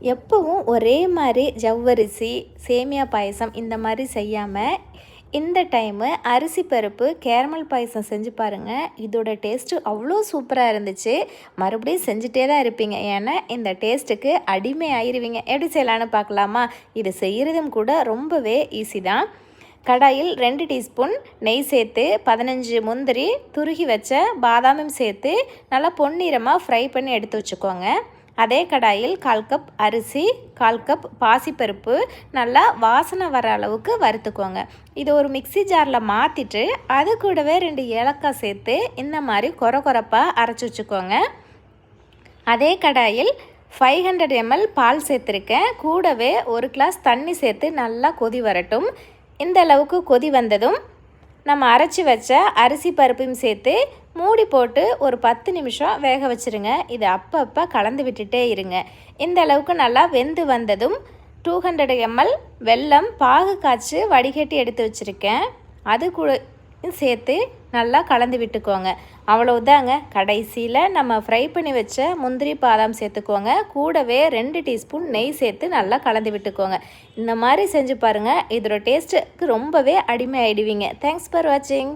எப்பவும் ஒரே மாதிரி ஜவ்வரிசி சேமியா பாயசம் இந்த மாதிரி செய்யாமல் இந்த டைமு அரிசி பருப்பு கேரமல் பாயசம் செஞ்சு பாருங்கள். இதோட டேஸ்ட்டு அவ்வளோ சூப்பராக இருந்துச்சு. மறுபடியும் செஞ்சுட்டே தான் இருப்பீங்க. ஏன்னா இந்த டேஸ்ட்டுக்கு அடிமை ஆயிடுவீங்க. எப்படி செய்யலான்னு பார்க்கலாமா? இது செய்கிறதும் கூட ரொம்பவே ஈஸி தான். கடாயில் 2 டீஸ்பூன் நெய் சேர்த்து 15 முந்திரி துருகி வச்ச பாதாமும் சேர்த்து நல்லா பொன்னிறமாக ஃப்ரை பண்ணி எடுத்து வச்சுக்கோங்க. அதே கடாயில் 1/4 கப் அரிசி 1/4 கப் பாசிப்பருப்பு நல்லா வாசனை வர அளவுக்கு வறுத்துக்கோங்க. இது ஒரு மிக்சி ஜாரில் மாற்றிட்டு அது கூடவே 2 ஏலக்காய் சேர்த்து இந்த மாதிரி கொரப்பாக அரைச்சி வச்சுக்கோங்க. அதே கடாயில் 500 ml பால் சேர்த்துருக்கேன். கூடவே 1 கிளாஸ் தண்ணி சேர்த்து நல்லா கொதி வரட்டும். இந்த அளவுக்கு கொதி வந்ததும் நம்ம அரைச்சி வச்ச அரிசி பருப்பையும் சேர்த்து மூடி போட்டு ஒரு 10 நிமிஷம் வேக வச்சுருங்க. இது அப்பப்போ கலந்து விட்டுட்டே இருங்க. இந்த அளவுக்கு நல்லா வெந்து வந்ததும் 200 ml வெல்லம் பாகு காய்ச்சி வடிகட்டி எடுத்து வச்சுருக்கேன். அது கூட சேர்த்து நல்லா கலந்து விட்டுக்கோங்க. அவ்வளவுதாங்க. கடைசியில் நம்ம ஃப்ரை பண்ணி வச்ச முந்திரி பாதாம் சேர்த்துக்கோங்க. கூடவே 2 டீஸ்பூன் நெய் சேர்த்து நல்லா கலந்து விட்டுக்கோங்க. இந்த மாதிரி செஞ்சு பாருங்கள். இதோட டேஸ்ட்டுக்கு ரொம்பவே அடிமை ஆகிடுவீங்க. தேங்க்ஸ் ஃபார் வாட்சிங்.